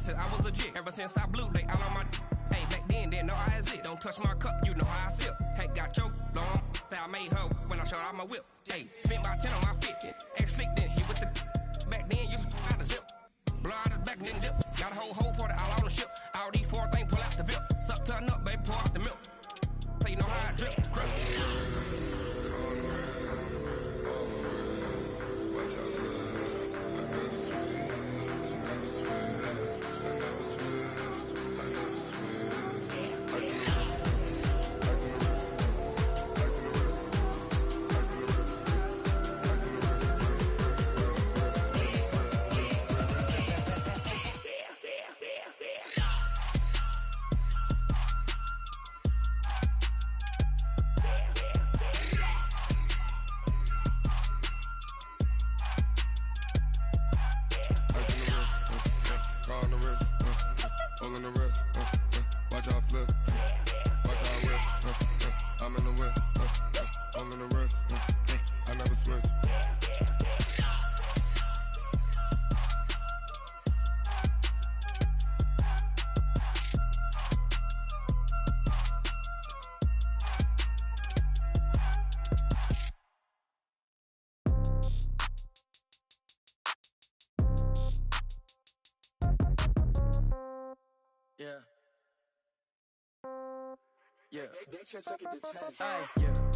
said I was a jig. Ever since I blew, they all on my hey, back then, didn't know I exist. Don't touch my cup, you know how I sip. Hey, got your long, say I made her when I showed out my whip. Hey, spent my 10 on my 50. Ex-slick, then hit with the back then, used to out the zip. Blow out his back, then dip. Got a whole party all on the ship. All these four things, pull out the bip. Suck to a nut, baby, pour out the milk. So you know how I drip. Crush. Yeah.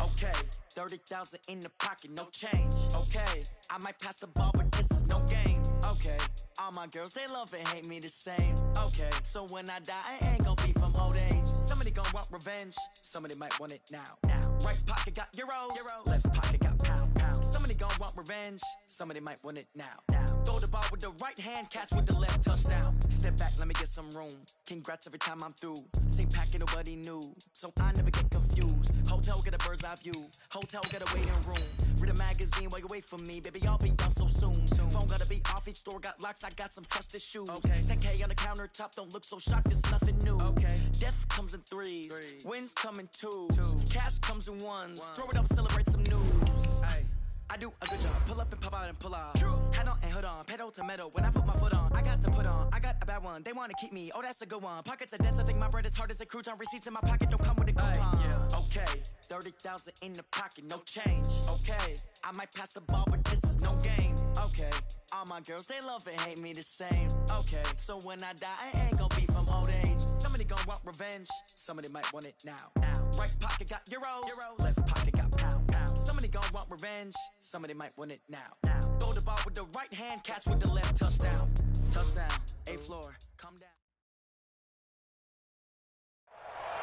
Okay. 30,000 in the pocket, no change. Okay. I might pass the ball, but this is no game. Okay. All my girls, they love and hate me the same. Okay. So when I die, I ain't gonna be from old age. Somebody gonna want revenge. Somebody might want it now. Right pocket got euros. Left pocket got pound. Somebody gonna want revenge. Somebody might want it now. Throw the ball with the right hand, catch with the left, touchdown. Step back, let me get some room. Congrats every time I'm through. Same packet, nobody knew, so I never get confused. Hotel get a bird's eye view. Hotel get a waiting room. Read a magazine while you wait for me, baby. I'll be done so soon. Phone gotta be off. Each store got locks. I got some trusted shoes. 10K on the countertop. Don't look so shocked. It's nothing new. Death comes in threes. Wins come in twos. Cash comes in ones. Throw it up, celebrate some news. I do a good job. Pull up and pop out and pull out. Head on and hood on. Pedal to metal. When I put my foot on, I got to put on. I got a bad one. They want to keep me. Oh, that's a good one. Pockets are dense. I think my bread is hard as a crouton. Receipts in my pocket don't come with a coupon. Okay. 30,000 in the pocket. No change. Okay. I might pass the ball, but this is no game. Okay. All my girls, they love and hate me the same. Okay. So when I die, I ain't gonna be from old age. Somebody gonna want revenge. Somebody might want it now. Right pocket got euros. Left pocket got pound. Somebody gonna want revenge. Somebody might want it now. Throw the ball with the right hand, catch with the left, touchdown. Touchdown, A-floor, come down.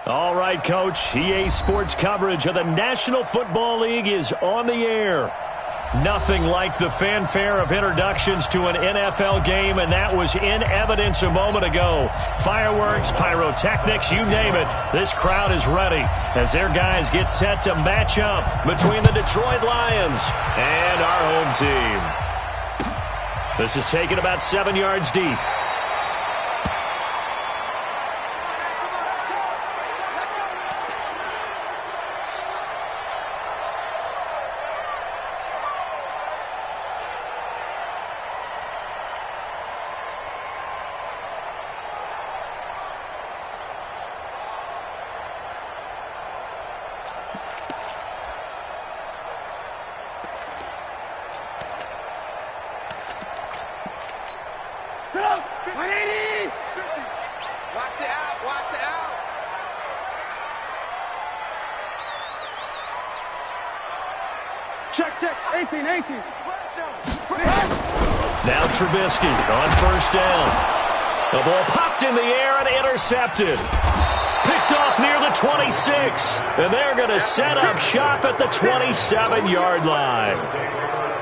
All right, Coach. EA Sports coverage of the National Football League is on the air. Nothing like the fanfare of introductions to an NFL game, and that was in evidence a moment ago. Fireworks, pyrotechnics, you name it. This crowd is ready as their guys get set to match up between the Detroit Lions and our home team. This is taken about 7 yards deep. Check, 18. Now Trubisky on first down. The ball popped in the air and intercepted. Picked off near the 26. And they're going to set up shop at the 27-yard line.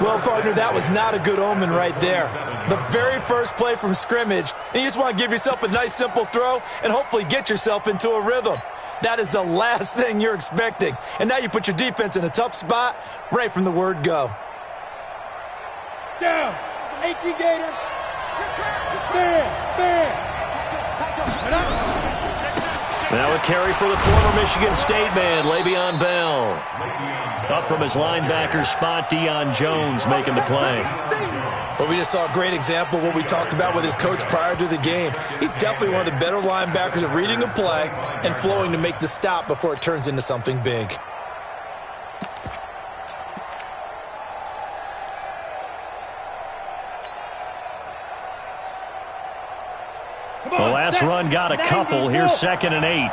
Well, partner, that was not a good omen right there. The very first play from scrimmage, and you just want to give yourself a nice, simple throw and hopefully get yourself into a rhythm. That is the last thing you're expecting. And now you put your defense in a tough spot right from the word go. Down. 18 Gator. Stand. Now a carry for the former Michigan State man, Le'Veon Bell. Up from his linebacker spot, Deion Jones making the play. Well, we just saw a great example of what we talked about with his coach prior to the game. He's definitely one of the better linebackers at reading a play and flowing to make the stop before it turns into something big. The last run got a couple. Here's 2nd and 8.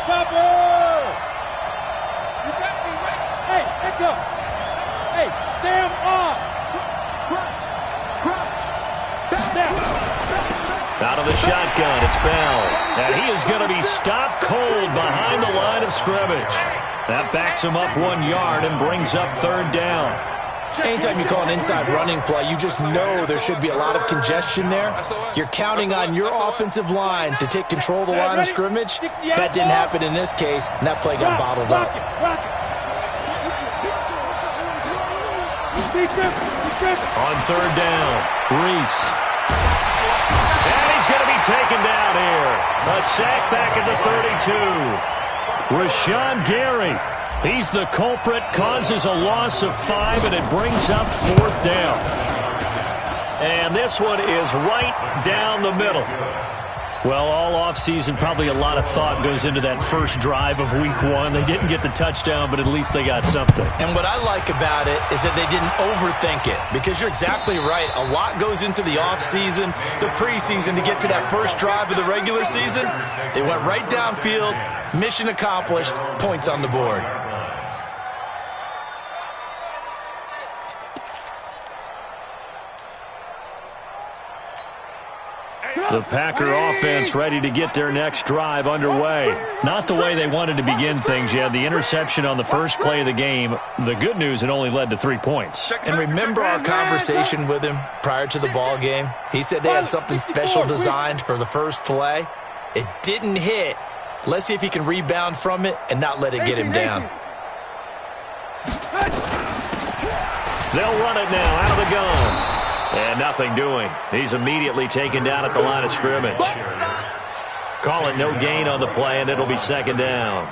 Chopper! You got me right. Hey, echo. Hey, Sam off. Crunch. Out of the shotgun, it's Bell. And he is going to be stopped cold behind the line of scrimmage. That backs him up 1 yard and brings up 3rd down. Anytime you call an inside running play, you just know there should be a lot of congestion there. You're counting on your offensive line to take control of the line of scrimmage. That didn't happen in this case, and that play got bottled up. On 3rd down, Reese. And he's going to be taken down here. A sack back at the 32. Rashawn Gary. He's the culprit, causes a loss of 5, and it brings up 4th down. And this one is right down the middle. Well, all offseason, probably a lot of thought goes into that first drive of Week 1. They didn't get the touchdown, but at least they got something. And what I like about it is that they didn't overthink it, because you're exactly right. A lot goes into the offseason, the preseason, to get to that first drive of the regular season. They went right downfield, mission accomplished, points on the board. The Packer offense ready to get their next drive underway. Not the way they wanted to begin things. You had the interception on the first play of the game. The good news, it only led to 3 points. And remember our conversation with him prior to the ball game? He said they had something special designed for the first play. It didn't hit. Let's see if he can rebound from it and not let it get him down. They'll run it now out of the gun. And nothing doing. He's immediately taken down at the line of scrimmage. Call it no gain on the play, and it'll be 2nd down.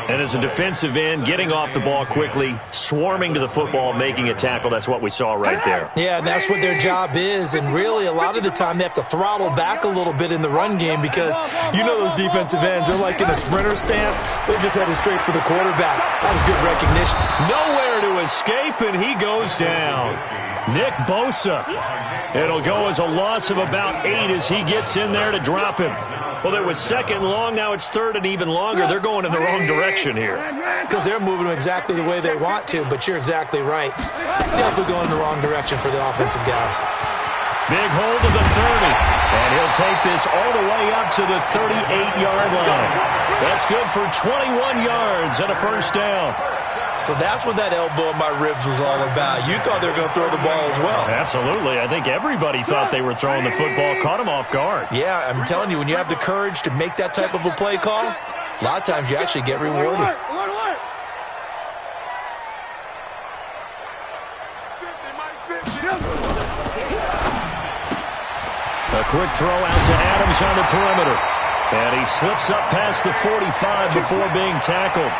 And as a defensive end, getting off the ball quickly, swarming to the football, making a tackle, that's what we saw right there. Yeah, and that's what their job is. And really, a lot of the time, they have to throttle back a little bit in the run game, because you know those defensive ends, they're like in a sprinter stance. They're just headed straight for the quarterback. That was good recognition. Nowhere to escape, and he goes down. Nick Bosa. It'll go as a loss of about 8 as he gets in there to drop him. Well, it was 2nd long. Now it's 3rd and even longer. They're going in the wrong direction here. Because they're moving them exactly the way they want to, but you're exactly right. Definitely going in the wrong direction for the offensive guys. Big hold of the 30. And he'll take this all the way up to the 38-yard line. That's good for 21 yards and a 1st down. So that's what that elbow in my ribs was all about. You thought they were going to throw the ball as well. Absolutely. I think everybody thought they were throwing the football, caught him off guard. Yeah, I'm telling you, when you have the courage to make that type of a play call, a lot of times you actually get rewarded. A quick throw out to Adams on the perimeter. And he slips up past the 45 before being tackled.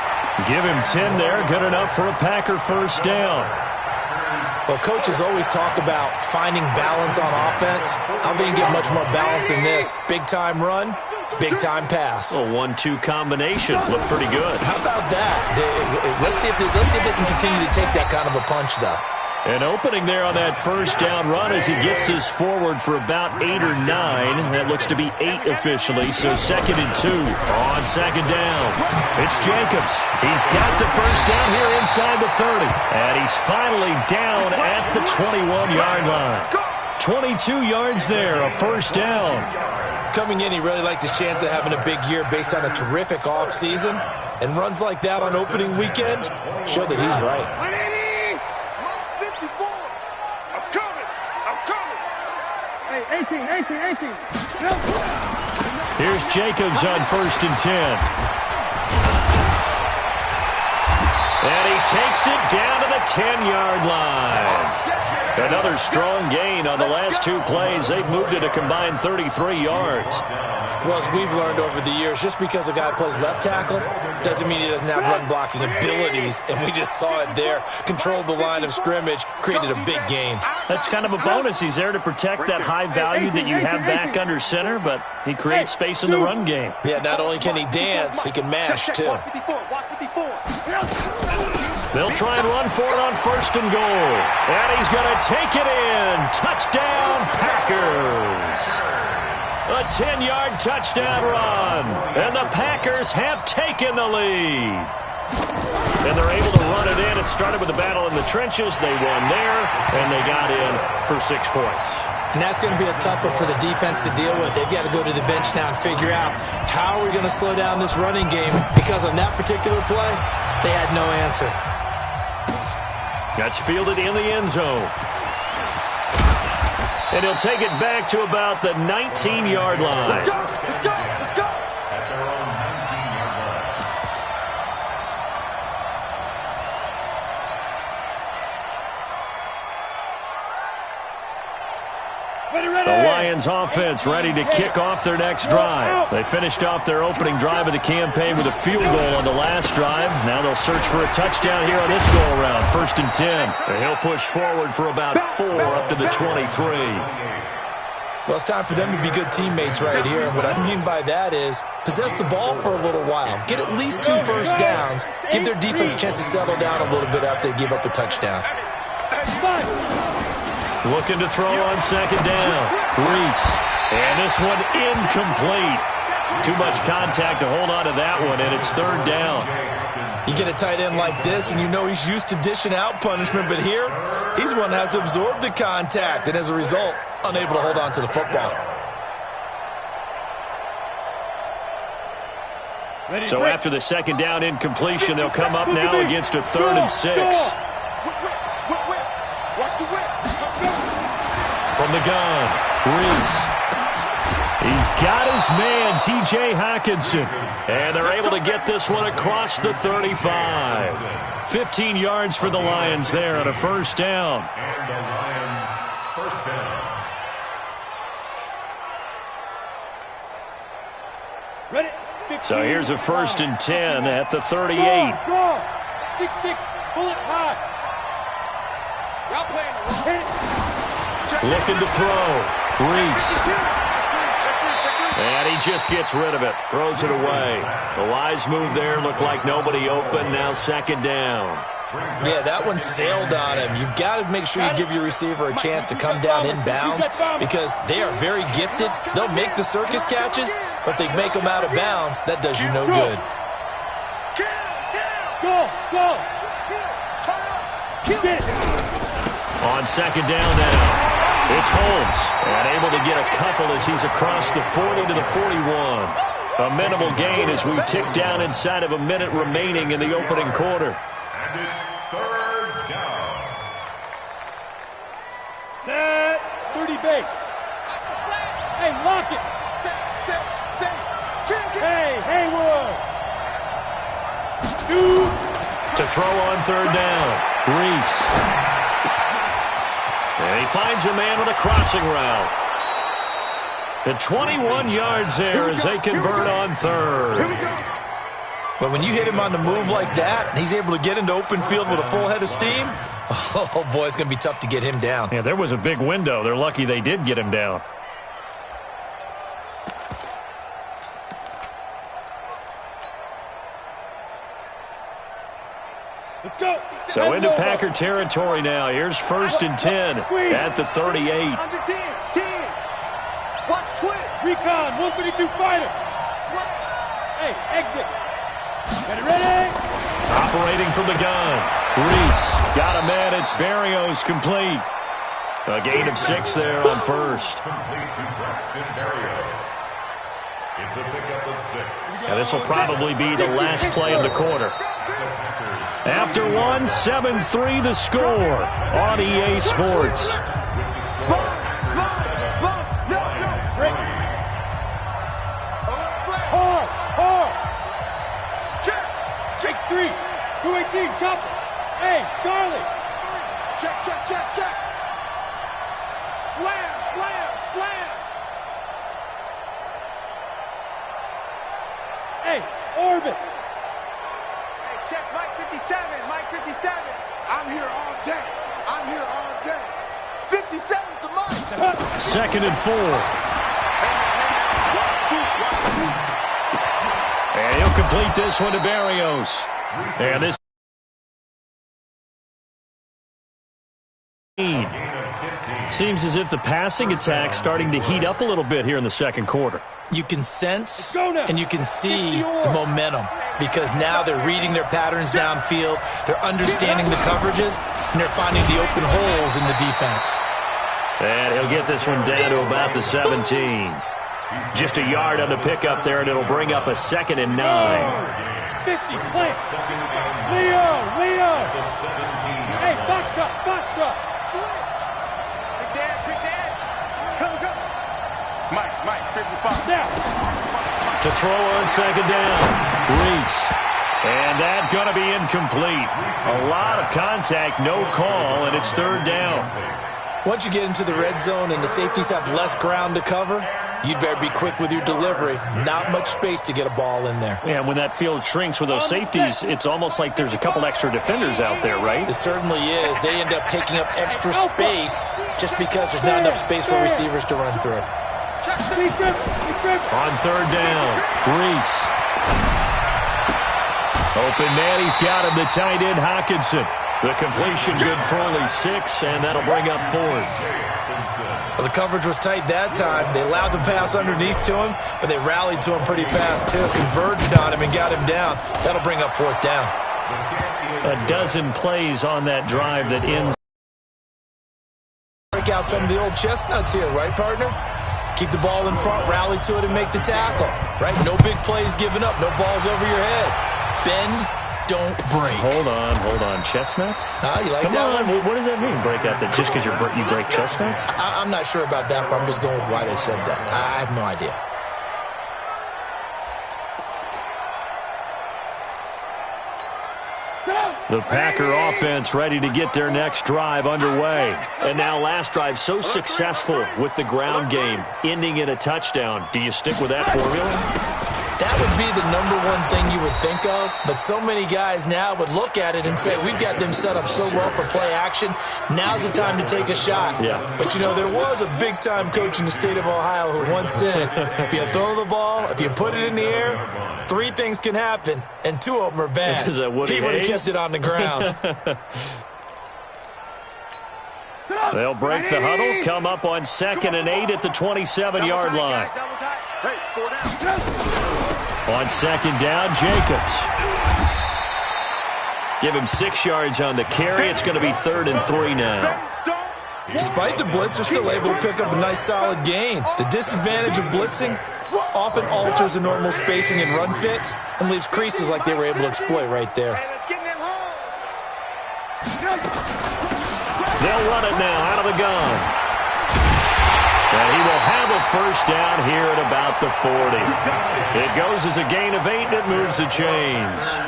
Give him 10 there, good enough for a Packer 1st down. Well, coaches always talk about finding balance on offense. I didn't get much more balance than this. Big-time run, big-time pass. A 1-2 combination. Looked pretty good. How about that? Let's see if they can continue to take that kind of a punch, though. An opening there on that 1st down run as he gets this forward for about 8 or 9. That looks to be 8 officially, so 2nd and 2 on 2nd down. It's Jacobs. He's got the 1st down here inside the 30. And he's finally down at the 21-yard line. 22 yards there, a 1st down. Coming in, he really liked his chance of having a big year based on a terrific offseason. And runs like that on opening weekend show that he's right. Here's Jacobs on 1st and 10. And he takes it down to the 10-yard line. Another strong gain on the last 2 plays. They've moved it a combined 33 yards. Well, as we've learned over the years, just because a guy plays left tackle doesn't mean he doesn't have run-blocking abilities, and we just saw it there. Controlled the line of scrimmage, created a big gain. That's kind of a bonus. He's there to protect that high value that you have back under center, but he creates space in the run game. Yeah, not only can he dance, he can mash, too. They'll try and run for it on 1st and goal. And he's going to take it in. Touchdown, Packers. A 10-yard touchdown run. And the Packers have taken the lead. And they're able to run it in. It started with a battle in the trenches. They won there, and they got in for 6 points. And that's going to be a tough one for the defense to deal with. They've got to go to the bench now and figure out how are we going to slow down this running game, because on that particular play, they had no answer. That's fielded in the end zone. And he'll take it back to about the 19-yard line. Let's go! Let's go! Let's go! At their own 19-yard line. The Lions offense ready to kick off their next drive. They finished off their opening drive of the campaign with a field goal on the last drive. Now they'll search for a touchdown here on this go-around. 1st and 10. And he'll push forward for about 4 up to the 23. Well, it's time for them to be good teammates right here. And what I mean by that is possess the ball for a little while. Get at least 2 first downs. Give their defense a chance to settle down a little bit after they give up a touchdown. Looking to throw on 2nd down. Reese. And this one incomplete. Too much contact to hold on to that one, and it's 3rd down. You get a tight end like this, and you know he's used to dishing out punishment, but here, he's the one that has to absorb the contact, and as a result, unable to hold on to the football. So after the 2nd down incompletion, they'll come up now against a 3rd and 6. From the gun, Reese. He's got his man, T.J. Hockenson. And they're able to get this one across the 35. 15 yards for the Lions there on a 1st down. And the Lions' 1st down. Ready? So here's a 1st and 10 at the 38. 6-6, bullet high. Y'all playing the Looking to throw. Reese. And he just gets rid of it. Throws it away. The wise move there. Looked like nobody open. Now 2nd down. Yeah, that one sailed on him. You've got to make sure you give your receiver a chance to come down inbounds because they are very gifted. They'll make the circus catches, but they make them out of bounds. That does you no good. Go! On 2nd down now. It's Holmes, and able to get a couple as he's across the 40 to the 41. A minimal gain as we tick down inside of a minute remaining in the opening quarter. And it's 3rd down. Set. 30 base. Hey, lock it. Hey, Haywood. Shoot. To throw on 3rd down. Reese. And he finds a man with a crossing route. At 21 yards there as they convert on 3rd. But when you hit him on the move like that, and he's able to get into open field with a full head of steam, oh boy, it's going to be tough to get him down. Yeah, there was a big window. They're lucky they did get him down. Let's go. So into Packer territory now. Here's 1st and 10 at the 38. Under 10. Watch twist. Recon, 132 fighter. Hey, exit. Ready? Operating from the gun. Reese got a man. It's Berrios complete. A gain of 6 there on 1st. Complete to Braxton Berrios. It's a pickup of 6. Now this will probably be the last play of the quarter. After 7-3 the score on EA Sports. Hard. Check 3. 218, chopper. Hey, Charlie. Check. Slam, slam, slam. Hey, orbit. Hey, check Mike 57, Mike 57. I'm here all day. I'm here all day. 57's the mic. 2nd and 4. And he'll complete this one to Barrios. And this seems as if the passing attack's starting to heat up a little bit here in the second quarter. You can sense and you can see the momentum because now they're reading their patterns downfield, they're understanding the coverages, and they're finding the open holes in the defense. And he'll get this one down to about the 17. Just a yard on the pickup there, and it'll bring up a 2nd and 9. 50, play. Leo. Hey, foxtrot. Switch. Big dash. Come. Mike, 55. Now. To throw on 2nd down. Reese. And that's going to be incomplete. A lot of contact, no call, and it's 3rd down. Once you get into the red zone and the safeties have less ground to cover, you'd better be quick with your delivery. Not much space to get a ball in there. Yeah, when that field shrinks with those safeties, it's almost like there's a couple extra defenders out there, right? It certainly is. They end up taking up extra space just because there's not enough space for receivers to run through. On 3rd down, Reese. Open man, he's got him, the tight end, Hawkinson. The completion good for only 6, and that'll bring up 4th. Well, the coverage was tight that time. They allowed the pass underneath to him, but they rallied to him pretty fast, too. Converged on him and got him down. That'll bring up 4th down. A dozen plays on that drive that ends. Break out some of the old chestnuts here, right, partner? Keep the ball in front, rally to it, and make the tackle, right? No big plays given up, no balls over your head. Bend, don't break. Hold on. Chestnuts? You like Come that on. one? What does that mean, break out? That just because you break chestnuts? I'm not sure about that, but I'm just going with why they said that. I have no idea. The Packer offense ready to get their next drive underway. And now last drive so successful with the ground game, ending in a touchdown. Do you stick with that formula? That would be the #1 thing you would think of, but so many guys now would look at it and say, we've got them set up so well for play action, now's the time to take a shot. Yeah. But, you know, there was a big-time coach in the state of Ohio who once said, if you throw the ball, if you put it in the air, 3 things can happen, and 2 of them are bad. Is that Woody He would have Hayes? kept it on the ground. They'll break the huddle, come up on 2nd and 8 at the 27-yard line. On 2nd down, Jacobs. Give him 6 yards on the carry. It's going to be 3rd and 3 now. Despite the blitz, they're still able to pick up a nice solid gain. The disadvantage of blitzing often alters the normal spacing and run fits and leaves creases like they were able to exploit right there. They'll run it now out of the gun. And he will have a 1st down here at about the 40. It goes as a gain of 8, and it moves the chains.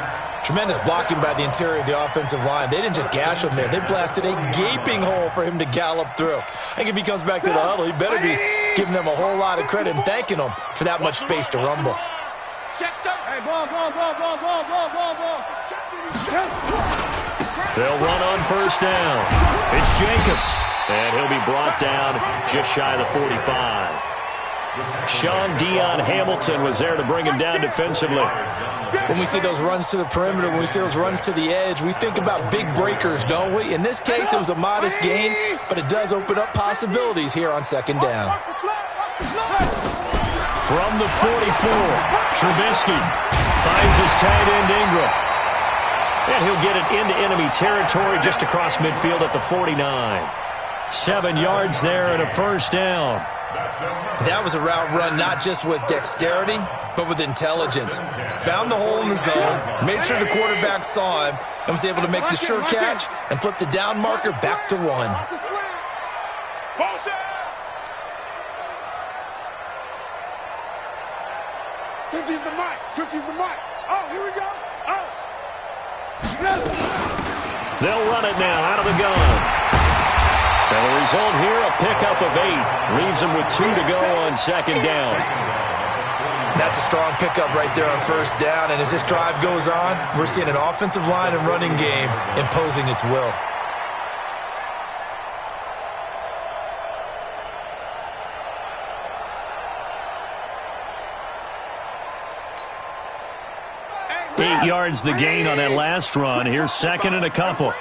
Tremendous blocking by the interior of the offensive line. They didn't just gash him there. They blasted a gaping hole for him to gallop through. I think if he comes back to the huddle, he better be giving them a whole lot of credit and thanking them for that much space to rumble. Hey, ball. They'll run on 1st down. It's Jacobs. And he'll be brought down just shy of the 45. Sean Dion Hamilton was there to bring him down defensively. When we see those runs to the perimeter, when we see those runs to the edge, we think about big breakers, don't we? In this case, it was a modest gain, but it does open up possibilities here on 2nd down. From the 44, Trubisky finds his tight end Ingram. And he'll get it into enemy territory just across midfield at the 49. 7 yards there and a 1st down. That was a route run not just with dexterity, but with intelligence. Found the hole in the zone, made sure the quarterback saw him, and was able to make the sure catch and flip the down marker back to 1. 50's the mic. 50's the mic. Oh, here we go. Oh. They'll run it now out of the gun. And the result here, a pickup of 8. Leaves him with 2 to go on second down. That's a strong pickup right there on first down. And as this drive goes on, we're seeing an offensive line and running game imposing its will. Eight yards the gain on that last run. Here's second and a couple.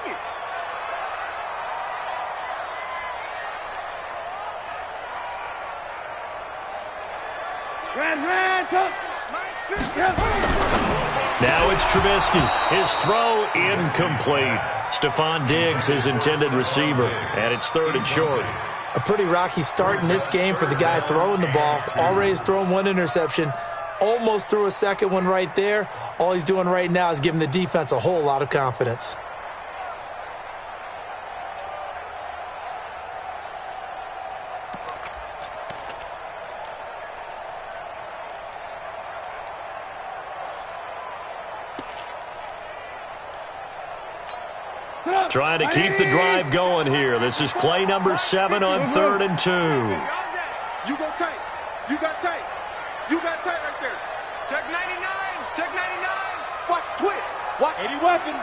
Now it's Trubisky. His throw incomplete. Stephon Diggs, his intended receiver, and it's third and short. A pretty rocky start in this game for the guy throwing the ball. Already has thrown 1 interception. Almost threw a second one right there. All he's doing right now is giving the defense a whole lot of confidence. Trying to keep the drive going here. This is play number 7 on 3rd and 2. You go tight. You got tight. You got tight right there. Check 99. Check 99. Watch twitch. Watch 80 weapons.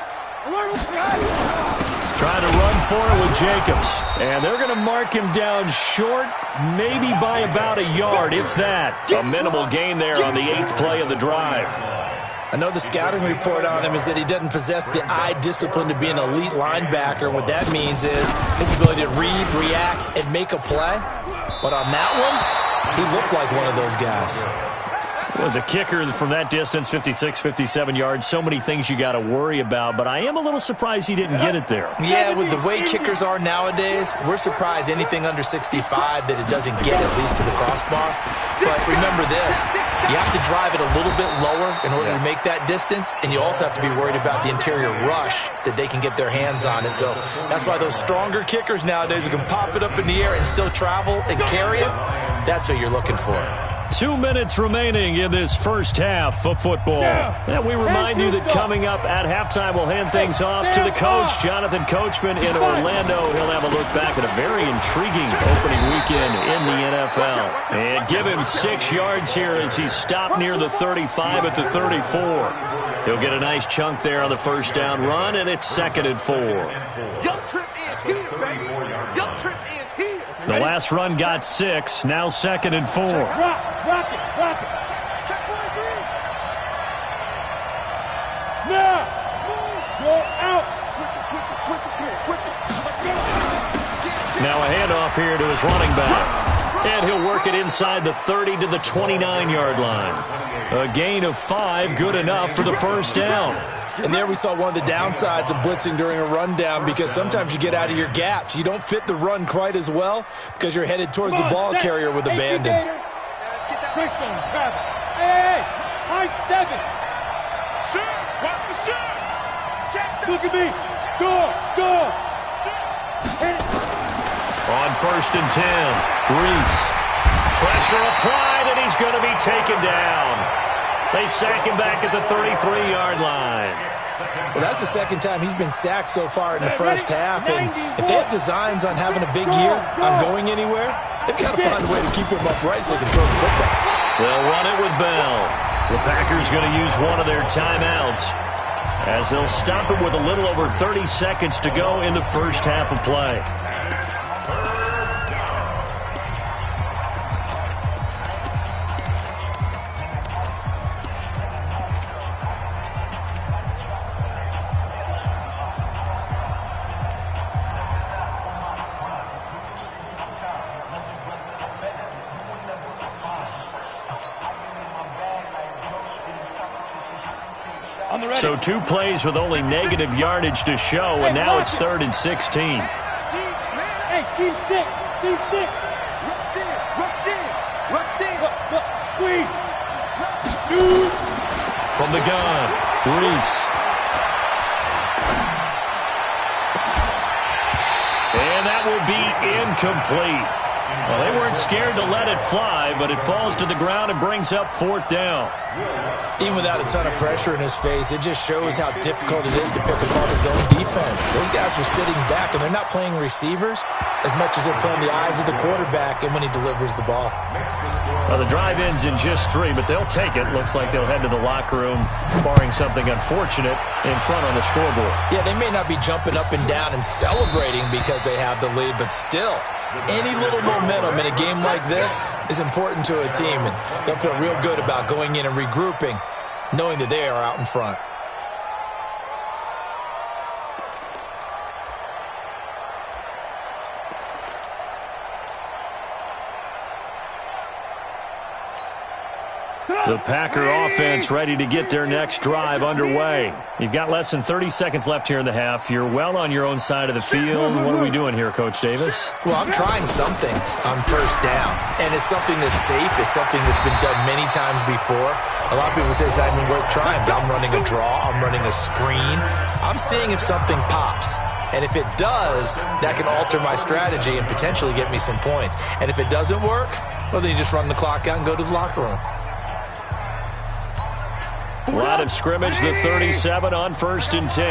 Trying to run for it with Jacobs. And they're going to mark him down short, maybe by about a yard, if that. A minimal gain there on the 8th play of the drive. I know the scouting report on him is that he doesn't possess the eye discipline to be an elite linebacker. What that means is his ability to read, react, and make a play. But on that one, he looked like one of those guys. Was a kicker from that distance, 56, 57 yards. So many things you got to worry about, but I am a little surprised he didn't get it there. Yeah, with the way kickers are nowadays, we're surprised anything under 65 that it doesn't get at least to the crossbar. But remember this, you have to drive it a little bit lower in order to make that distance, and you also have to be worried about the interior rush that they can get their hands on it. So that's why those stronger kickers nowadays who can pop it up in the air and still travel and carry it, that's what you're looking for. 2 minutes remaining in this first half of football. And we remind you that coming up at halftime, we'll hand things off to the coach, Jonathan Coachman in Orlando. He'll have a look back at a very intriguing opening weekend in the NFL. And give him 6 yards here as he's stopped near the 35 at the 34. He'll get a nice chunk there on the first down run, and it's 2nd and 4. Your trip is here, baby. Your trip is here. The last run got 6, now 2nd and 4. Rock it. Check 43. Now, go out. Switch it. Now a handoff here to his running back. And he'll work it inside the 30 to the 29-yard line. A gain of 5, good enough for the first down. And there we saw one of the downsides of blitzing during a rundown, because sometimes you get out of your gaps. You don't fit the run quite as well because you're headed towards the ball carrier with abandon. Christian, Travis. Hey, high 7. Shoot. Watch the shoot. Check. Look at me. Go. On 1st and 10, Reese. Pressure applied, and he's going to be taken down. They sack him back at the 33-yard line. Well, that's the second time he's been sacked so far in the first half. And if they have designs on having a big year, on going anywhere, they've got to find a way to keep him upright so they can throw the football. They'll run it with Bell. The Packers going to use one of their timeouts as they'll stop it with a little over 30 seconds to go in the first half of play. So 2 plays with only negative yardage to show, and now it's 3rd and 16. Hey, team 6. Rush in. Squeeze. Shoot. From the gun, Reese. And that will be incomplete. Well, they weren't scared to let it fly, but it falls to the ground and brings up 4th down. Even without a ton of pressure in his face, it just shows how difficult it is to pick apart his own defense. Those guys are sitting back, and they're not playing receivers as much as they're playing the eyes of the quarterback and when he delivers the ball. Well, the drive ends in just 3, but they'll take it. Looks like they'll head to the locker room, barring something unfortunate in front on the scoreboard. Yeah, they may not be jumping up and down and celebrating because they have the lead, but still, any little momentum in a game like this is important to a team, and they'll feel real good about going in and regrouping, knowing that they are out in front. The Packer offense ready to get their next drive underway. You've got less than 30 seconds left here in the half. You're well on your own side of the field. What are we doing here, Coach Davis? Well, I'm trying something on 1st down, and it's something that's safe. It's something that's been done many times before. A lot of people say it's not even worth trying, but I'm running a draw. I'm running a screen. I'm seeing if something pops. And if it does, that can alter my strategy and potentially get me some points. And if it doesn't work, well, then you just run the clock out and go to the locker room. Line of scrimmage, the 37 on 1st and 10.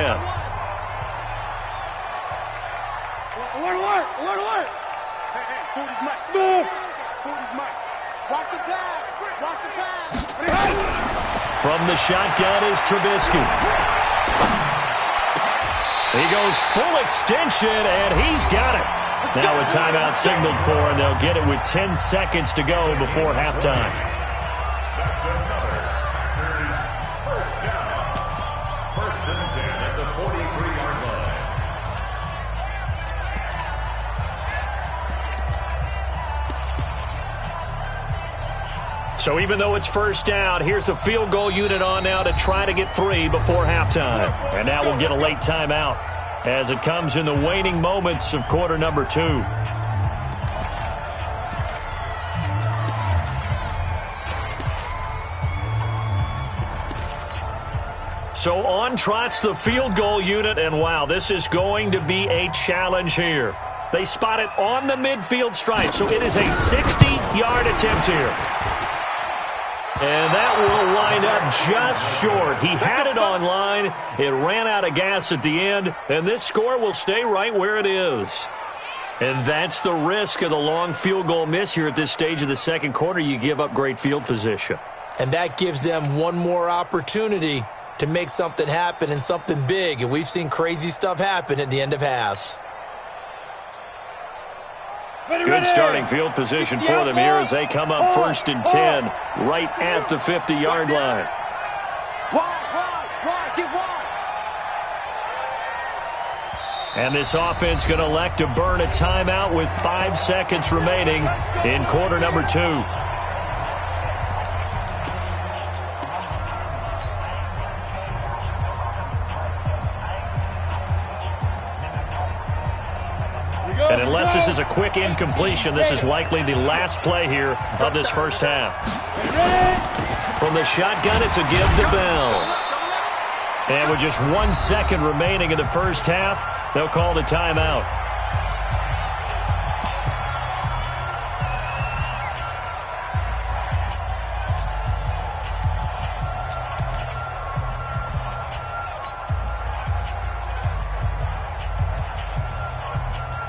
Alert, alert, alert, alert. Hey, food is my snoop. Food is mine. Watch the pass. Watch the pass. From the shotgun is Trubisky. He goes full extension, and he's got it. Now a timeout signaled for, and they'll get it with 10 seconds to go before halftime. So even though it's 1st down, here's the field goal unit on now to try to get 3 before halftime. And now we'll get a late timeout as it comes in the waning moments of quarter number 2. So on trots the field goal unit, and wow, this is going to be a challenge here. They spot it on the midfield stripe, so it is a 60-yard attempt here. And that will wind up just short. He had it on line. It ran out of gas at the end, and this score will stay right where it is. And that's the risk of the long field goal miss here at this stage of the second quarter. You give up great field position. And that gives them one more opportunity to make something happen and something big. And we've seen crazy stuff happen at the end of halves. Good starting field position for them here as they come up 1st and 10 right at the 50-yard line. And this offense going to elect to burn a timeout with 5 seconds remaining in quarter number 2. And unless this is a quick incompletion, this is likely the last play here of this 1st half. From the shotgun, it's a give to Bell. And with just 1 second remaining in the 1st half, they'll call the timeout.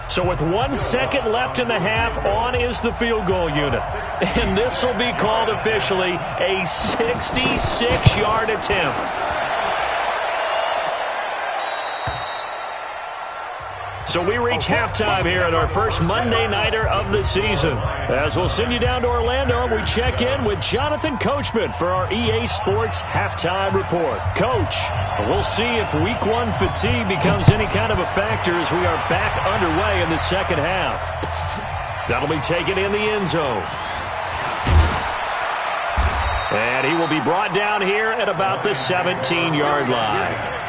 So with 1 second left in the half, on is the field goal unit. And this will be called officially a 66-yard attempt. So we reach halftime here at our first Monday Nighter of the season. As we'll send you down to Orlando, we check in with Jonathan Coachman for our EA Sports Halftime Report. Coach, we'll see if Week 1 fatigue becomes any kind of a factor as we are back underway in the second half. That'll be taken in the end zone. And he will be brought down here at about the 17-yard line.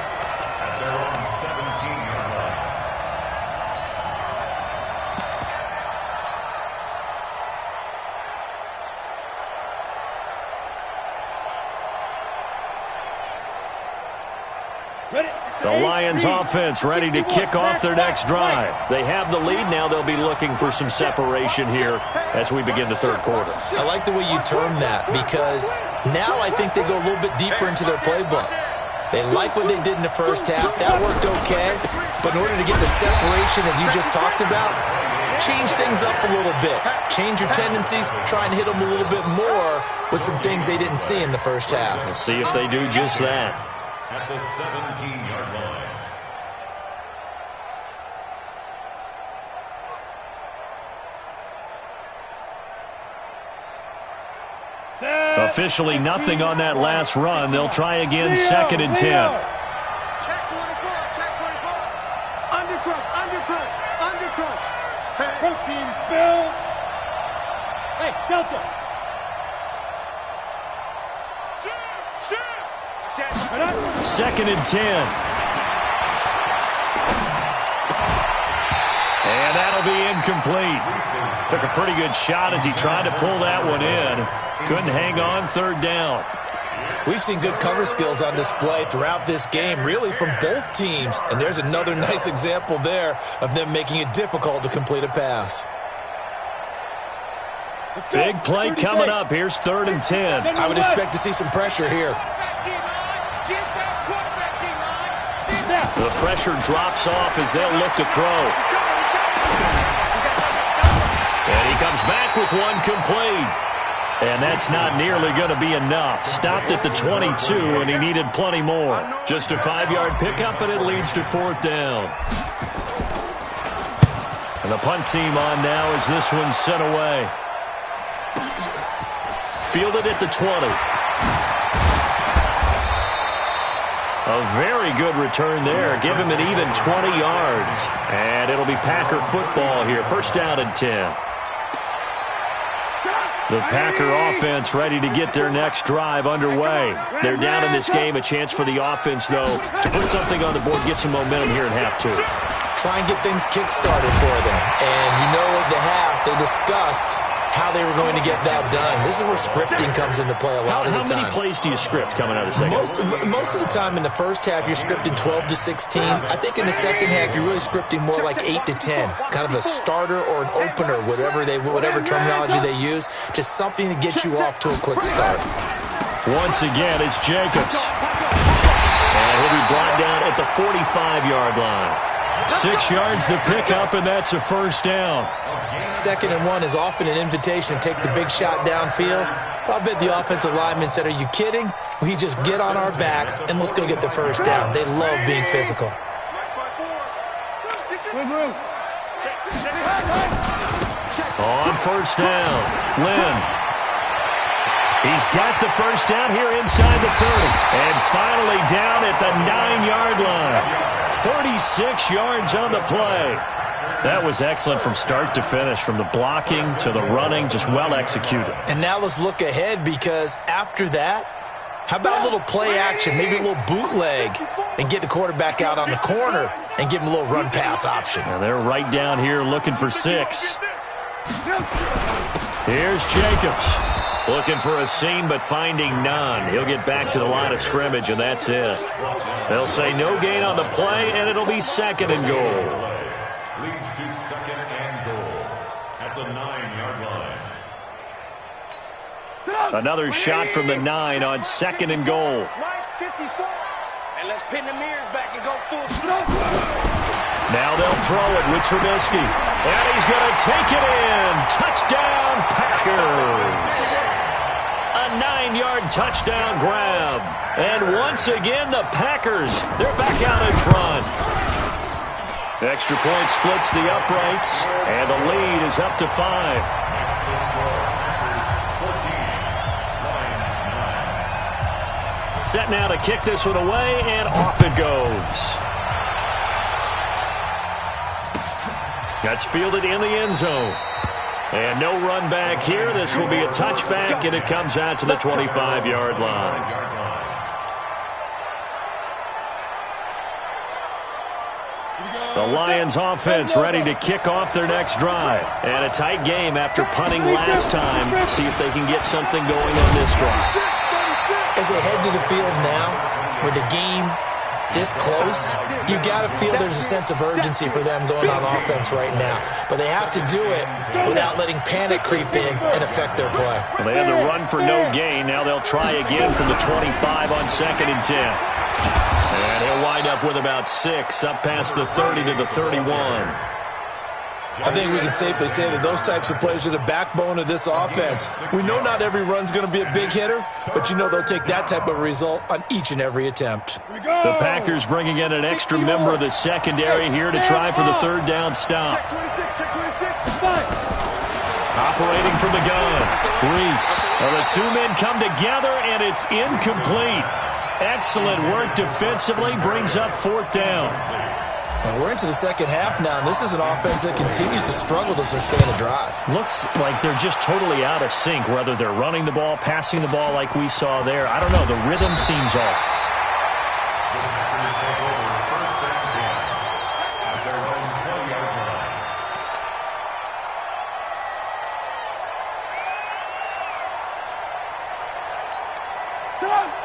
The Lions offense ready to kick off their next drive. They have the lead now. They'll be looking for some separation here as we begin the third quarter. I like the way you term that, because now I think they go a little bit deeper into their playbook. They like what they did in the first half. That worked okay. But in order to get the separation that you just talked about, change things up a little bit. Change your tendencies. Try and hit them a little bit more with some things they didn't see in the first half. We'll see if they do just that. At the 17-yard line. Officially nothing on that last run. They'll try again, 2nd and 10. Check 24, check 24. Undercrunch. Hey. Protein spill. Hey, Delta. Shoot. 2nd and 10. And that'll be incomplete. Took a pretty good shot as he tried to pull that one in. Couldn't hang on, 3rd down. We've seen good cover skills on display throughout this game, really from both teams. And there's another nice example there of them making it difficult to complete a pass. Big play coming up. Here's 3rd and 10. I would expect to see some pressure here. The pressure drops off as they'll look to throw. And he comes back with one complete. And that's not nearly going to be enough. Stopped at the 22, and he needed plenty more. Just a 5-yard pickup, and it leads to 4th down. And the punt team on now as this one's sent away. Fielded at the 20. A very good return there. Give him an even 20 yards. And it'll be Packer football here. 1st down and 10. The Packer offense ready to get their next drive underway. They're down in this game. A chance for the offense, though, to put something on the board, get some momentum here in half 2. Try and get things kick-started for them. And you know at the half, they discussed how they were going to get that done. This is where scripting comes into play a lot of the time. How many plays do you script coming out of the second? Most of the time in the first half, you're scripting 12 to 16. I think in the second half, you're really scripting more like 8 to 10. Kind of a starter or an opener, whatever terminology they use. Just something to get you off to a quick start. Once again, it's Jacobs. And he'll be brought down at the 45-yard line. 6 yards the pickup, and that's a 1st down. 2nd and 1 is often an invitation to take the big shot downfield. I'll bet the offensive lineman said, "Are you kidding? We just get on our backs and let's go get the 1st down." They love being physical. On 1st down, Lynn. He's got the 1st down here inside the 30. And finally down at the 9-yard line. 36 yards on the play. That was excellent from start to finish, from the blocking to the running, just well executed. And now let's look ahead, because after that, how about a little play action, maybe a little bootleg, and get the quarterback out on the corner and give him a little run-pass option. Now they're right down here looking for 6. Here's Jacobs. Looking for a seam, but finding none. He'll get back to the line of scrimmage, and that's it. They'll say no gain on the play, and it'll be 2nd and goal. Leads to 2nd and goal at the 9-yard line. Another shot from the 9 on 2nd and goal. 54. And let's pin the mirrors back and go full stroke. Now they'll throw it with Trubisky. And he's going to take it in. Touchdown, Packers. A 9-yard touchdown grab. And once again, the Packers, they're back out in front. Extra point splits the uprights, and the lead is up to 5. Set now to kick this one away, and off it goes. That's fielded in the end zone. And no run back here. This will be a touchback, and it comes out to the 25-yard line. The Lions offense ready to kick off their next drive. And a tight game after punting last time. See if they can get something going on this drive. As they head to the field now, where the game this close, you got to feel there's a sense of urgency for them going on offense right now. But they have to do it without letting panic creep in and affect their play. Well, they had the run for no gain. Now they'll try again from the 25 on 2nd and 10. And he'll wind up with about 6, up past the 30 to the 31. I think we can safely say that those types of plays are the backbone of this offense. We know not every run's going to be a big hitter, but you know they'll take that type of result on each and every attempt. The Packers bringing in an extra member of the secondary here to try for the 3rd down stop. Operating from the gun, Reese. Well, the two men come together, and it's incomplete. Excellent work defensively, brings up 4th down. And we're into the second half now, and this is an offense that continues to struggle to sustain a drive. Looks like they're just totally out of sync, whether they're running the ball, passing the ball like we saw there. I don't know. The rhythm seems off.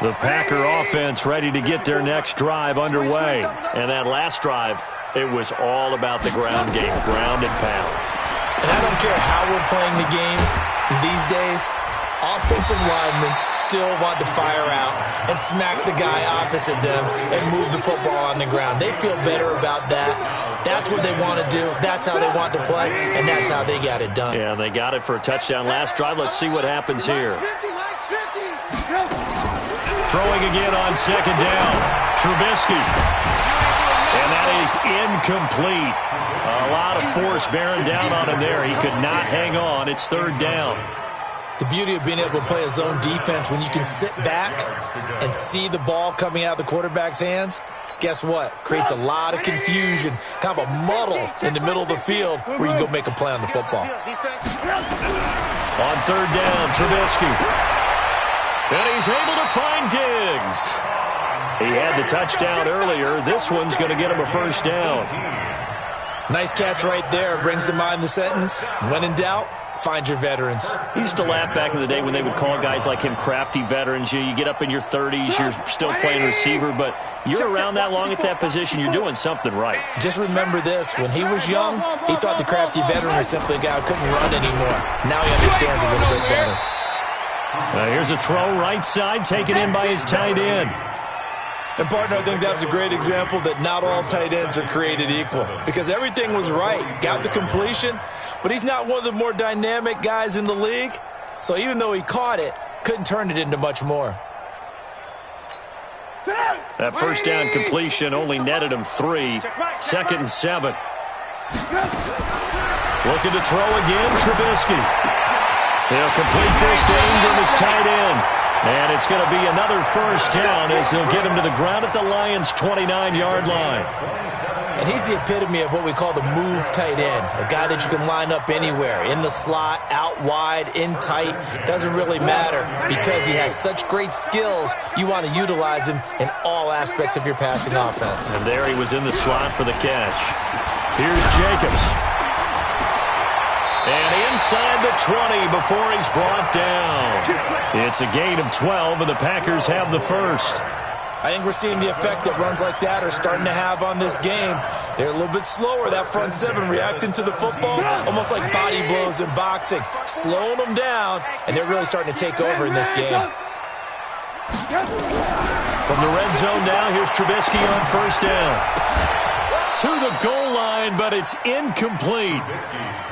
The Packer offense ready to get their next drive underway. And that last drive, it was all about the ground game, ground and pound. And I don't care how we're playing the game these days, offensive linemen still want to fire out and smack the guy opposite them and move the football on the ground. They feel better about that. That's what they want to do. That's how they want to play, and that's how they got it done. Yeah, they got it for a touchdown last drive. Let's see what happens here. Throwing again on 2nd down. Trubisky. And that is incomplete. A lot of force bearing down on him there. He could not hang on. It's 3rd down. The beauty of being able to play a zone defense when you can sit back and see the ball coming out of the quarterback's hands, guess what? Creates a lot of confusion, kind of a muddle in the middle of the field where you can go make a play on the football. On 3rd down, Trubisky. And he's able to find Diggs. He had the touchdown earlier. This one's going to get him a 1st down. Nice catch right there. Brings to mind the sentence, when in doubt, find your veterans. He used to laugh back in the day when they would call guys like him crafty veterans. You get up in your 30s, you're still playing receiver, but you're around that long at that position, you're doing something right. Just remember this. When he was young, he thought the crafty veteran was simply a guy who couldn't run anymore. Now he understands a little bit better. Here's a throw right side, taken in by his tight end. And, partner, I think that's a great example that not all tight ends are created equal, because everything was right. Got the completion, but he's not one of the more dynamic guys in the league. So even though he caught it, couldn't turn it into much more. That 1st down completion only netted him 3. 2nd and 7. Looking to throw again, Trubisky. He'll complete this to Ingram, his tight end. And it's going to be another 1st down as they'll get him to the ground at the Lions' 29-yard line. And he's the epitome of what we call the move tight end, a guy that you can line up anywhere, in the slot, out wide, in tight. Doesn't really matter because he has such great skills. You want to utilize him in all aspects of your passing offense. And there he was in the slot for the catch. Here's Jacobs. And inside the 20 before he's brought down. It's a gain of 12, and the Packers have the 1st. I think we're seeing the effect that runs like that are starting to have on this game. They're a little bit slower, that front 7, reacting to the football, almost like body blows in boxing, slowing them down, and they're really starting to take over in this game. From the red zone now, here's Trubisky on 1st down. To the goal line, but it's incomplete.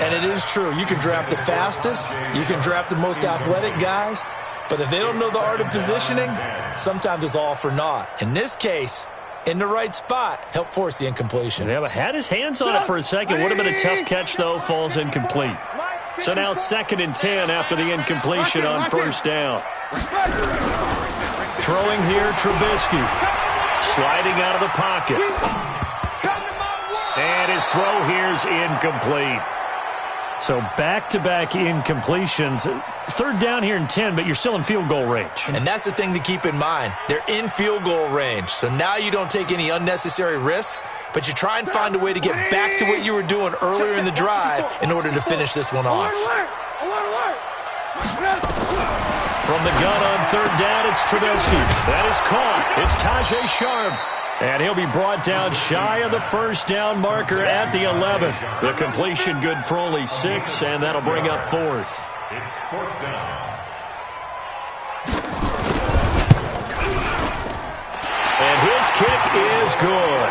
And it is true. You can draft the fastest. You can draft the most athletic guys. But if they don't know the art of positioning, sometimes it's all for naught. In this case, in the right spot, help force the incompletion. Yeah, but had his hands on it for a second. Would have been a tough catch, though. Falls incomplete. So now 2nd and 10 after the incompletion on 1st down. Throwing here, Trubisky. Sliding out of the pocket. And his throw here's incomplete. So back-to-back incompletions. 3rd down here in 10, but you're still in field goal range. And that's the thing to keep in mind. They're in field goal range. So now you don't take any unnecessary risks, but you try and find a way to get back to what you were doing earlier in the drive in order to finish this one off. From the gun on 3rd down, it's Trubisky. That is caught. It's Tajay Sharp. And he'll be brought down shy of the first down marker at the 11. The completion good for only 6, and that'll bring up 4th. It's 4th down. And his kick is good.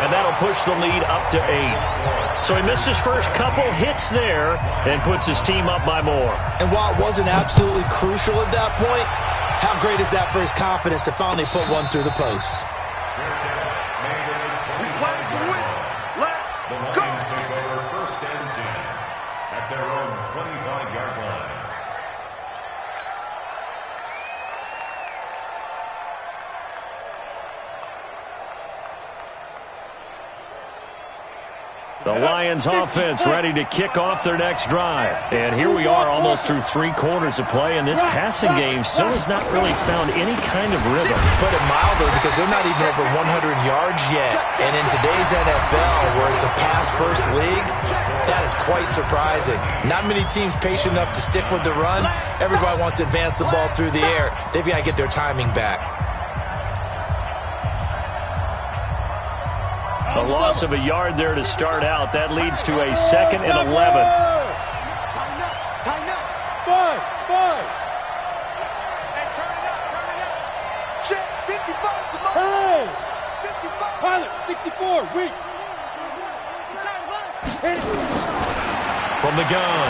And that'll push the lead up to 8. So he missed his first couple hits there and puts his team up by more. And while it wasn't absolutely crucial at that point, how great is that for his confidence to finally put one through the post? We play to win. Let's go. The Lions take over 1st and 10 at their own 25-yard line. The Lions offense ready to kick off their next drive. And here we are almost through 3 quarters of play, and this passing game still has not really found any kind of rhythm. Put it mildly, because they're not even over 100 yards yet. And in today's NFL, where it's a pass-first league, that is quite surprising. Not many teams patient enough to stick with the run. Everybody wants to advance the ball through the air. They've got to get their timing back. A loss of a yard there to start out. That leads to a 2nd and 11. Tighten up. 5. Hey, turn it up. Check. 55. Come on. Hey! 55. Pilot, 64, weak. From the gun,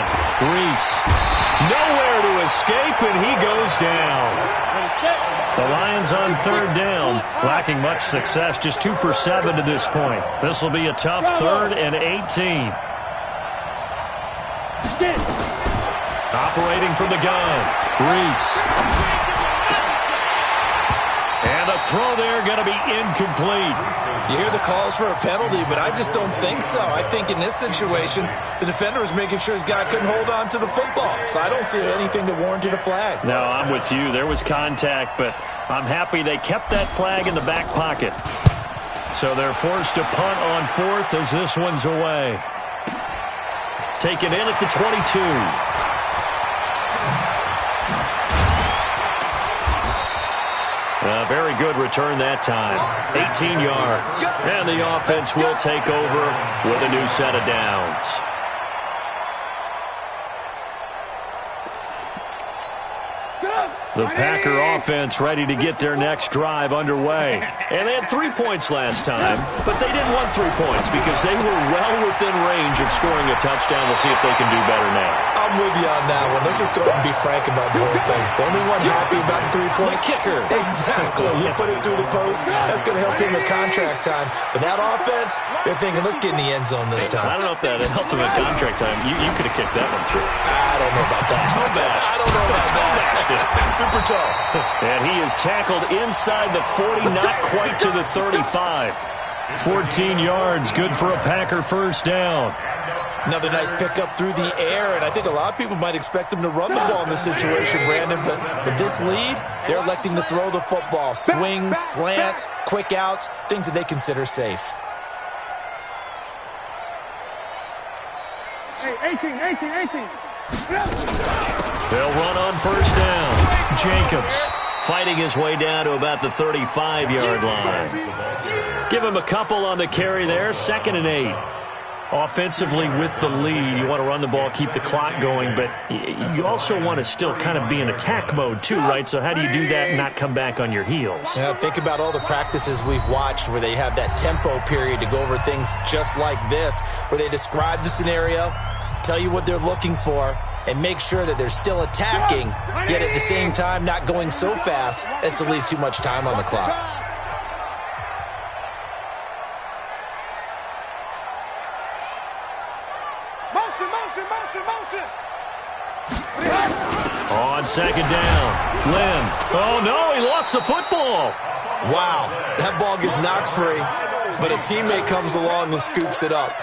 Reese. Nowhere to escape, and he goes down. The Lions on 3rd down, lacking much success, just 2 for 7 to this point. This will be a tough 3rd and 18. Operating from the gun, Reese. And the throw there going to be incomplete. You hear the calls for a penalty, but I just don't think so. I think in this situation, the defender was making sure his guy couldn't hold on to the football. So I don't see anything to warrant a flag. No, I'm with you. There was contact, but I'm happy they kept that flag in the back pocket. So they're forced to punt on 4th as this one's away. Taken in at the 22. A very good return that time. 18 yards. And the offense will take over with a new set of downs. The Packer offense ready to get their next drive underway. And they had 3 points last time, but they didn't want 3 points because they were well within range of scoring a touchdown. We'll see if they can do better now. I'm with you on that one. Let's just go ahead and be frank about the whole thing. The only one happy about the 3-point kicker. Exactly. You put it through the post. That's going to help him in contract time. But that offense, they're thinking, let's get in the end zone this time. I don't know if that helped him in contract time. You could have kicked that one through. I don't know about that. Toe bash. I don't know about that. Super toe. And he is tackled inside the 40, not quite to the 35. 14 yards, good for a Packer first down. Another nice pickup through the air, and I think a lot of people might expect them to run the ball in this situation, Brandon, but with this lead, they're electing to throw the football. Swings, slants, quick outs, things that they consider safe. Hey, 18. They'll run on first down. Jacobs fighting his way down to about the 35-yard line. Give him a couple on the carry there, 2nd and 8. Offensively with the lead, you want to run the ball, keep the clock going, but you also want to still kind of be in attack mode too, right? So how do you do that and not come back on your heels? Yeah, think about all the practices we've watched where they have that tempo period to go over things just like this, where they describe the scenario, tell you what they're looking for, and make sure that they're still attacking, yet at the same time not going so fast as to leave too much time on the clock. Motion. On 2nd down, Lynn. Oh, no, he lost the football. Wow, that ball gets knocked free, but a teammate comes along and scoops it up.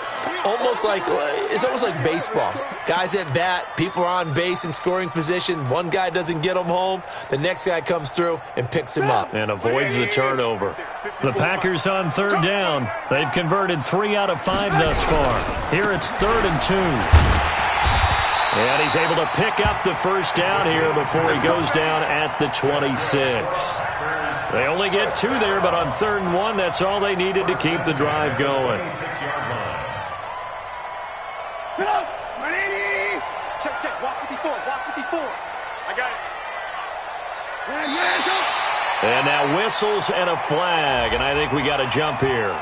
It's almost like baseball. Guys at bat, people are on base in scoring position. One guy doesn't get him home. The next guy comes through and picks him up. And avoids the turnover. The Packers on 3rd down. They've converted 3 out of 5 thus far. Here it's 3rd and 2. And he's able to pick up the first down here before he goes down at the 26. They only get 2 there, but on 3rd and 1, that's all they needed to keep the drive going. 6-yard line. Check. Walk 54. I got it. And now whistles and a flag, and I think we got a jump here.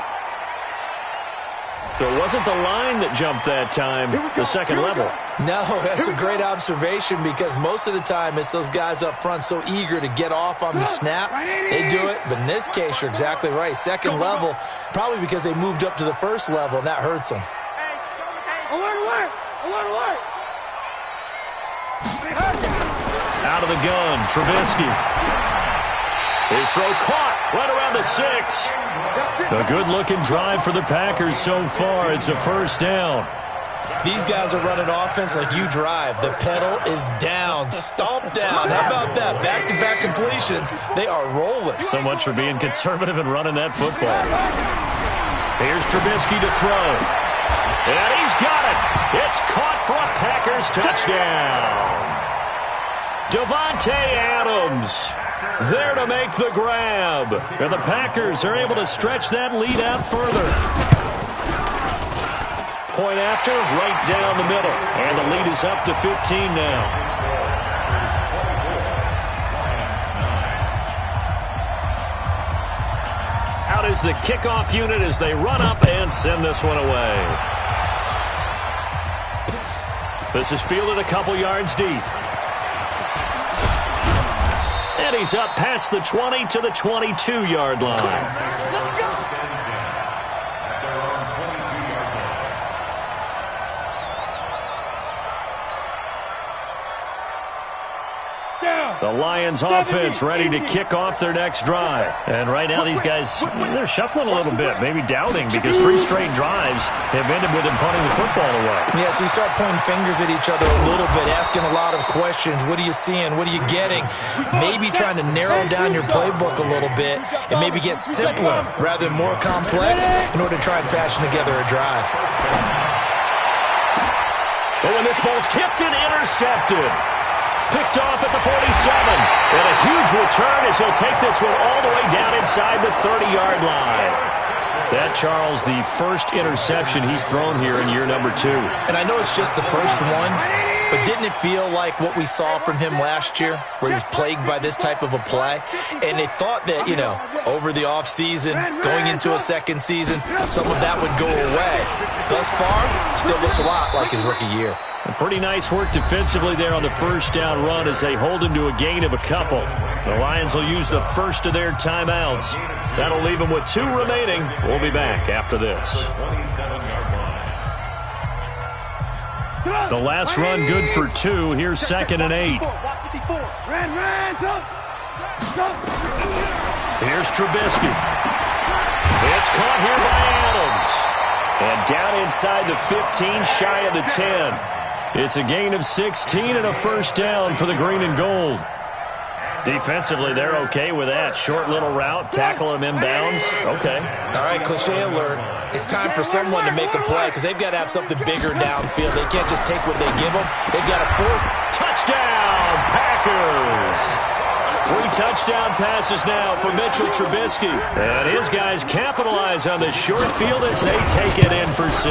So it wasn't the line that jumped that time, the second level. No, that's a great observation because most of the time it's those guys up front so eager to get off on the snap. They do it, but in this case, you're exactly right. Second level, probably because they moved up to the first level, and that hurts them. Alert! Out of the gun, Trubisky. His throw caught right around the 6. A good-looking drive for the Packers so far. It's a first down. These guys are running offense like you drive. The pedal is down, stomped down. How about that? Back-to-back completions. They are rolling. So much for being conservative and running that football. Here's Trubisky to throw. And he's got it. It's caught for a Packers touchdown. Davante Adams there to make the grab. And the Packers are able to stretch that lead out further. Point after, right down the middle. And the lead is up to 15 now. Out is the kickoff unit as they run up and send this one away. This is fielded a couple yards deep. And he's up past the 20 to the 22-yard line. The Lions offense ready to kick off their next drive. And right now these guys, they're shuffling a little bit, maybe doubting, because 3 straight drives have ended with them punting the football away. Yeah, so you start pointing fingers at each other a little bit, asking a lot of questions. What are you seeing? What are you getting? Maybe trying to narrow down your playbook a little bit and maybe get simpler rather than more complex in order to try and fashion together a drive. But when this ball's tipped and intercepted. Picked off at the 47. And a huge return as he'll take this one all the way down inside the 30-yard line. That, Charles, the first interception he's thrown here in year number 2. And I know it's just the first one, but didn't it feel like what we saw from him last year, where he was plagued by this type of a play? And they thought that, over the offseason, going into a second season, some of that would go away. Thus far, still looks a lot like his rookie year. Pretty nice work defensively there on the first down run as they hold him to a gain of a couple. The Lions will use the first of their timeouts. That'll leave them with 2 remaining. We'll be back after this. The last run good for 2. Here's 2nd and 8. Here's Trubisky. It's caught here by Adams. And down inside the 15, shy of the 10. It's a gain of 16 and a first down for the green and gold. Defensively, they're okay with that. Short little route, tackle him inbounds. Okay. All right, cliche alert. It's time for someone to make a play because they've got to have something bigger downfield. They can't just take what they give them. They've got to force. Touchdown, Packers! 3 touchdown passes now for Mitchell Trubisky. And his guys capitalize on the short field as they take it in for 6.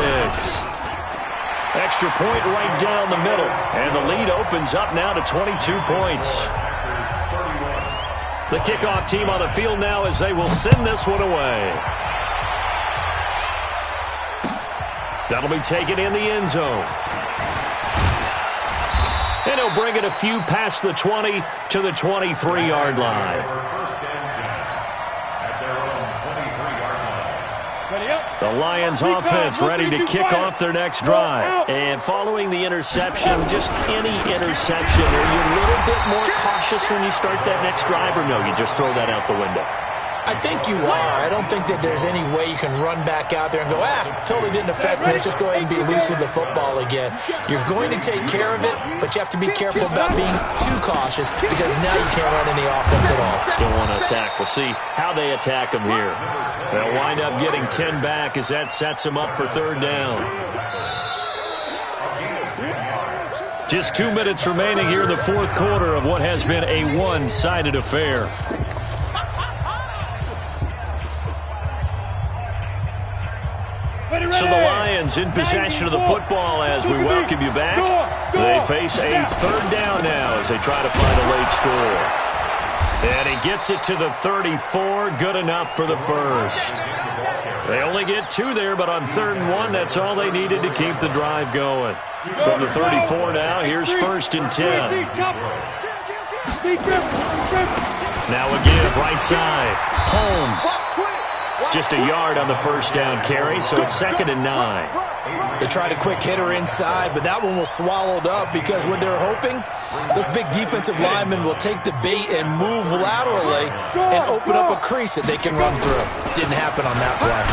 Extra point right down the middle. And the lead opens up now to 22 points. The kickoff team on the field now as they will send this one away. That'll be taken in the end zone. And he'll bring it a few past the 20 to the 23-yard line. The Lions offense ready to kick off their next drive. And following the interception, just any interception, are you a little bit more cautious when you start that next drive, or no, you just throw that out the window? I think you are. I don't think that there's any way you can run back out there and go, totally didn't affect me. Let's just go ahead and be loose with the football again. You're going to take care of it, but you have to be careful about being too cautious because now you can't run any offense at all. Still want to attack. We'll see how they attack them here. They'll wind up getting 10 back as that sets them up for 3rd down. Just 2 minutes remaining here in the 4th quarter of what has been a one-sided affair. So the Lions in possession of the football as we welcome you back. They face a third down now as they try to find a late score. And he gets it to the 34. Good enough for the first. They only get 2 there, but on 3rd and 1, that's all they needed to keep the drive going. From the 34 now, here's 1st and 10. Now a give right side. Holmes. Just a yard on the first down carry, so it's 2nd and 9. They tried a quick hitter inside, but that one was swallowed up because what they're hoping, those big defensive linemen will take the bait and move laterally and open up a crease that they can run through. Didn't happen on that play.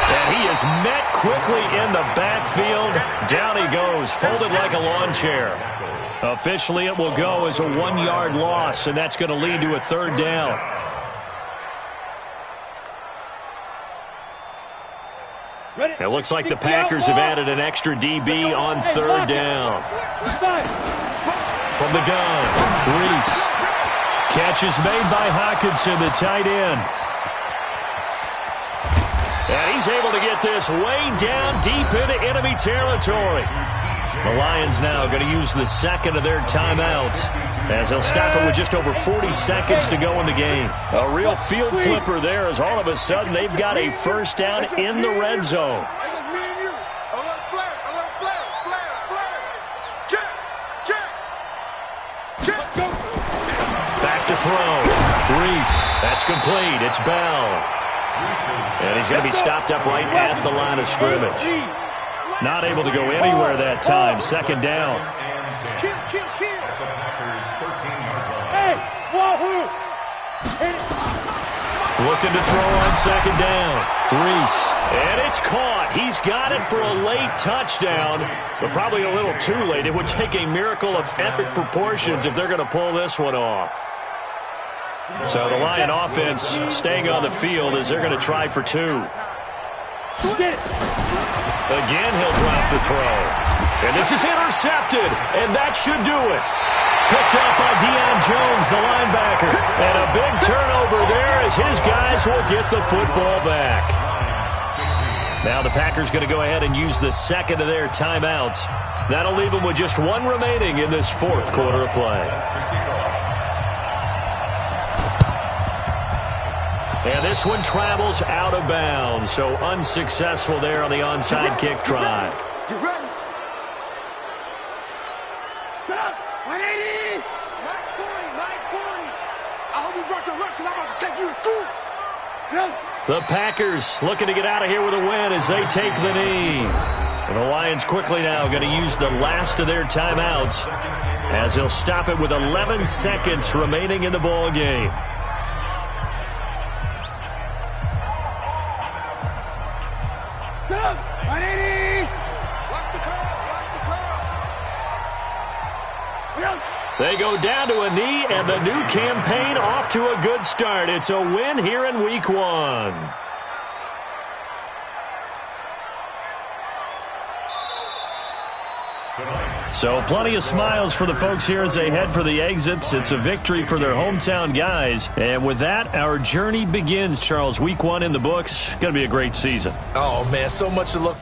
And he is met quickly in the backfield. Down he goes, folded like a lawn chair. Officially, it will go as a 1-yard loss, and that's going to lead to a 3rd down. It looks like the Packers have added an extra DB on 3rd down. From the gun, Reese. Catch is made by Hockenson, the tight end. And he's able to get this way down deep into enemy territory. The Lions now going to use the 2nd of their timeouts as they'll stop it with just over 40 seconds to go in the game. A real field flipper there as all of a sudden they've got a first down in the red zone. Back to throw. Reese. That's complete. It's Bell. And he's going to be stopped up right at the line of scrimmage. Not able to go anywhere that time. 2nd down. Looking to throw on 2nd down. Reese. And it's caught. He's got it for a late touchdown, but probably a little too late. It would take a miracle of epic proportions if they're going to pull this one off. So the Lion offense staying on the field as they're going to try for 2. Again, he'll drop the throw. And this is intercepted, and that should do it. Picked up by Deion Jones, the linebacker. And a big turnover there as his guys will get the football back. Now the Packers going to go ahead and use the 2nd of their timeouts. That'll leave them with just 1 remaining in this 4th quarter of play. And this one travels out of bounds, so unsuccessful there on the onside kick try. You ready? Set up. 180. 940. I hope you brought your lunch because I'm about to take you to school. The Packers looking to get out of here with a win as they take the knee. And the Lions quickly now going to use the last of their timeouts as they'll stop it with 11 seconds remaining in the ball game. They go down to a knee, and the new campaign off to a good start. It's a win here in Week 1. So plenty of smiles for the folks here as they head for the exits. It's a victory for their hometown guys. And with that, our journey begins, Charles. Week 1 in the books. Going to be a great season. Oh, man, so much to look